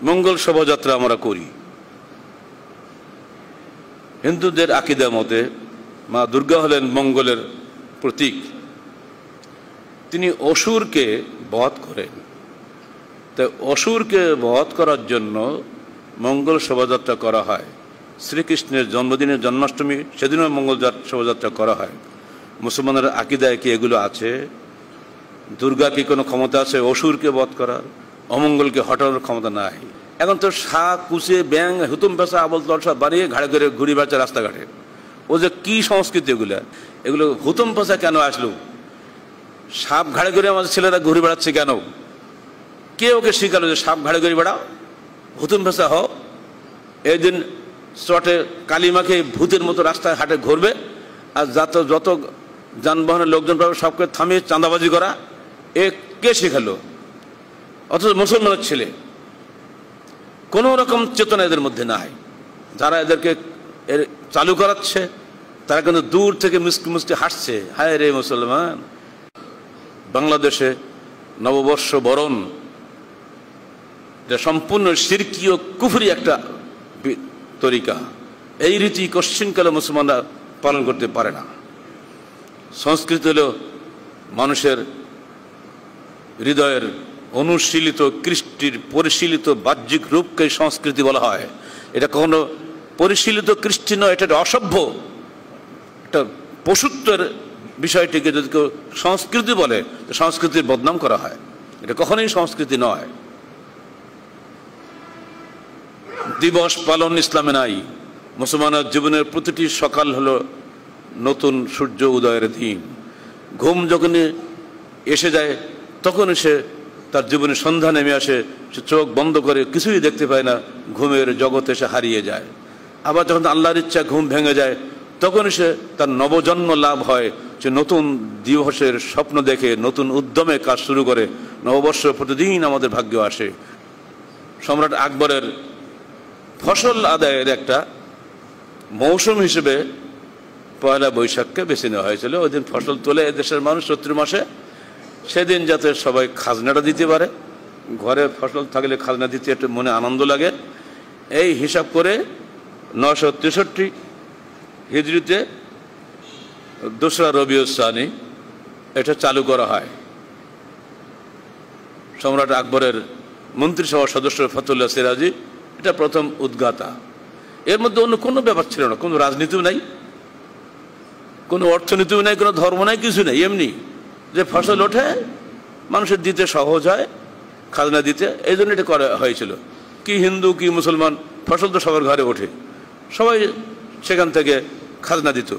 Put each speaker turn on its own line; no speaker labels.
মঙ্গল শোভাযাত্রা আমরা করি। হিন্দুদের আকীদা মতে মা দুর্গা হলেন মঙ্গলের প্রতীক। তিনি অসুরকে বধ করেন। তাই অসুরকে বধ করার জন্য মঙ্গল শোভাযাত্রা করা হয়। শ্রীকৃষ্ণের জন্মদিনের জন্মাষ্টমী সেদিনও মঙ্গল শোভাযাত্রা করা হয়। মুসলমানের আকীদায় কি এগুলো আছে? দুর্গা কি কোনো ক্ষমতা আছে অসুরকে বধ করার? অমঙ্গলকে হটানোর ক্ষমতা নাই। এখন তো শাক কুচে ব্যাং হুতুম পেশা আবল তল সব বাড়িয়ে ঘাড়ে করে ঘুরি বেড়াচ্ছে রাস্তাঘাটে। ও যে কি সংস্কৃতি এগুলো হুতুম পেশা কেন আসলো? সাপ ঘাড়ে করে আমাদের ছেলেরা ঘুরে বেড়াচ্ছে কেন? কে ওকে শিখালো যে সাপ ঘাড়ে করে বেড়াও, হুতুম পেশা হও? এই দিন চটে কালিমাকে ভূতের মতো রাস্তায় হাটে ঘুরবে, আর যত যানবাহনের লোকজন পাবে সবকে থামিয়ে চাঁদাবাজি করা, এ কে শেখালো? অথচ মুসলমানের ছেলে, কোনো রকম চেতনা এদের মধ্যে নাই। যারা এদেরকে চালু করাচ্ছে তারা কিন্তু দূর থেকে মুস্কি মুস্কি হাসছে, হায় রে মুসলমান। বাংলাদেশে নববর্ষ বরণ এটা সম্পূর্ণ শিরকি ও কুফরি একটা তরিকা। এই রীতি কোশ্চিনকালে মুসলমানরা পালন করতে পারে না। সংস্কৃতি হল মানুষের হৃদয়ের অনুশীলিত কৃষ্টির পরিশীলিত বাহ্যিক রূপকে সংস্কৃতি বলা হয়। এটা কখনো পরিশীলিত কৃষ্টি নয়, এটা অসভ্য, এটা পশুত্বের বিষয়টিকে যদি কেউ সংস্কৃতি বলে সংস্কৃতির বদনাম করা হয়। এটা কখনোই সংস্কৃতি নয়। দিবস পালন ইসলামে নাই। মুসলমানের জীবনের প্রতিটি সকাল হলো নতুন সূর্য উদয়ের দিন। ঘুম যখন এসে যায় তখন সে তার জীবনে সন্ধ্যা নেমে আসে, সে চোখ বন্ধ করে কিছুই দেখতে পায় না, ঘুমের জগতে সে হারিয়ে যায়। আবার যখন আল্লাহর ইচ্ছা ঘুম ভেঙে যায় তখন সে তার নবজন্ম লাভ হয়, সে নতুন দিবসের স্বপ্ন দেখে নতুন উদ্যমে কাজ শুরু করে। নববর্ষ প্রতিদিন আমাদের ভাগ্যে আসে। সম্রাট আকবরের ফসল আদায়ের একটা মৌসুম হিসেবে পয়লা বৈশাখকে বেছে নেওয়া হয়েছিল। ওই দিন ফসল তোলে দেশের মানুষ চৈত্র মাসে, সেদিন যাতে সবাই খাজনাটা দিতে পারে। ঘরে ফসল থাকলে খাজনা দিতে একটু মনে আনন্দ লাগে। এই হিসাব করে 963 হিজরিতে 2রা রবিউল সানি এটা চালু করা হয়। সম্রাট আকবরের মন্ত্রিসভার সদস্য ফতুল্লাহ সিরাজি এটা প্রথম উদ্গাতা। এর মধ্যে অন্য কোনো ব্যাপার ছিল না, কোনো রাজনীতিও নাই, কোনো অর্থনীতিও নাই, কোনো ধর্ম নাই, কিছু নেই। এমনি যে ফসল ওঠে মানুষের দিতে সহজ হয়, খাজনা দিতে, এই জন্য এটা করা হয়েছিল। কি হিন্দু কি মুসলমান, ফসল তো সবার ঘরে ওঠে, সবাই সেখান থেকে খাজনা দিত।